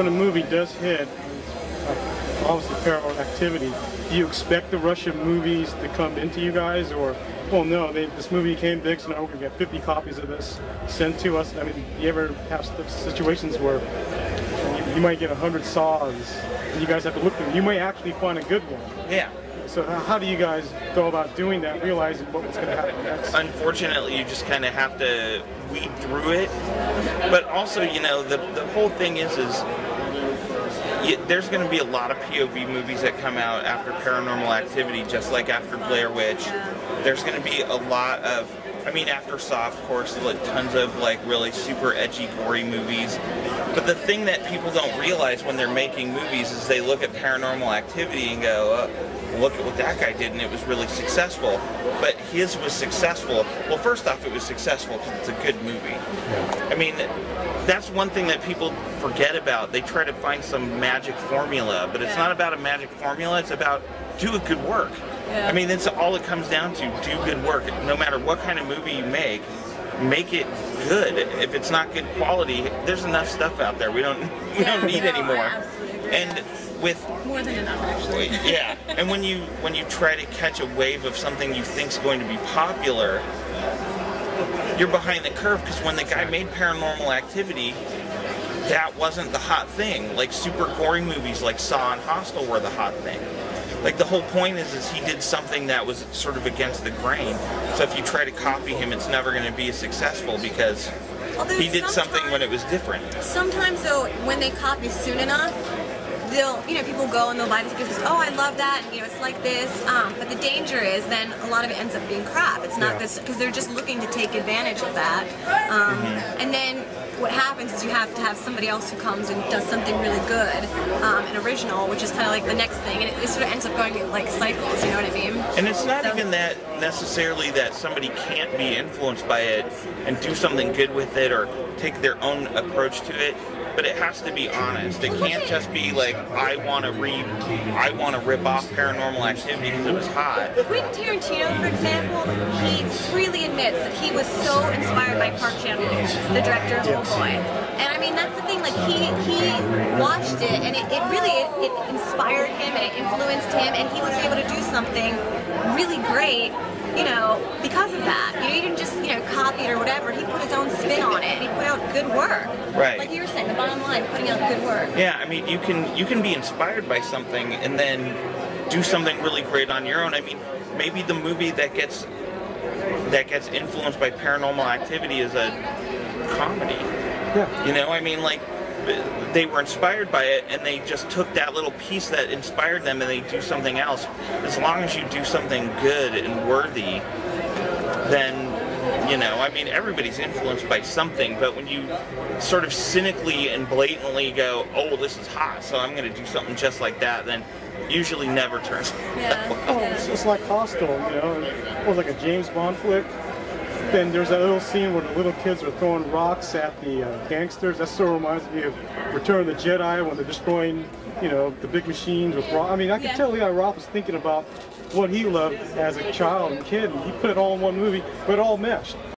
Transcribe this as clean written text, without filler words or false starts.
when a movie does hit, obviously Paranormal Activity, do you expect the Russian movies to come into you guys, or, well, no, this movie came big, so now we're going to get 50 copies of this sent to us? I mean, do you ever have situations where you might get 100 saws, and you guys have to look through? You may actually find a good one. Yeah. So how do you guys go about doing that, realizing what's going to happen next? Unfortunately, you just kind of have to weed through it. But also, you know, the whole thing is there's going to be a lot of POV movies that come out after Paranormal Activity, just like after Blair Witch. There's going to be a lot of, I mean, after Saw, of course, like tons of like really super edgy, gory movies. But the thing that people don't realize when they're making movies is they look at Paranormal Activity and go, look at what that guy did, and it was really successful. But his was successful. Well, first off, it was successful because it's a good movie. I mean, that's one thing that people forget about. They try to find some magic formula, but it's not about a magic formula. It's about do a good work. I mean, that's all it comes down to. Do good work. No matter what kind of movie you make it good. If it's not good quality, there's enough stuff out there. We don't need any more. And with more than enough, actually. Yeah. And when you try to catch a wave of something you think's going to be popular, you're behind the curve, because when the guy made Paranormal Activity, that wasn't the hot thing. Like super gory movies like Saw and Hostel were the hot thing. Like the whole point is he did something that was sort of against the grain. So if you try to copy him, it's never going to be as successful because he did something when it was different. Sometimes though, when they copy soon enough, they'll, you know, people go and they'll buy the tickets. Oh, I love that. And, you know, it's like this. But the danger is then a lot of it ends up being crap. It's not this because they're just looking to take advantage of that. And then what happens is you have to have somebody else who comes and does something really good, an original, which is kind of like the next thing, and it sort of ends up going in like cycles, you know what I mean? And it's not even that necessarily that somebody can't be influenced by it and do something good with it or take their own approach to it, but it has to be honest. It can't just be like, I want to rip off Paranormal Activity because it was hot. Quentin Tarantino, for example, he freely admits that he was so inspired by Park Chan-wook, the director of Oldboy. And I mean, that's the thing, like he watched it and it inspired him and it influenced him, and he was able to do something really great, you know, because of that. You know, he didn't just, you know, copy it or whatever. He put his own spin on it and he put out good work. Right. Like you were saying, the bottom line, putting out good work. Yeah, I mean, you can be inspired by something and then do something really great on your own. I mean, maybe the movie that gets influenced by Paranormal Activity is a comedy. Yeah. You know, I mean, like, they were inspired by it and they just took that little piece that inspired them and they do something else. As long as you do something good and worthy, then, you know, I mean, everybody's influenced by something, but when you sort of cynically and blatantly go, oh, this is hot, so I'm going to do something just like that, then usually never turns out well. It's just like Hostel, you know, it was like a James Bond flick. Then there's that little scene where the little kids are throwing rocks at the gangsters. That sort of reminds me of Return of the Jedi when they're destroying, you know, the big machines with rock. I mean, I could tell Eli Roth was thinking about what he loved as a child and kid, and he put it all in one movie, but it all meshed.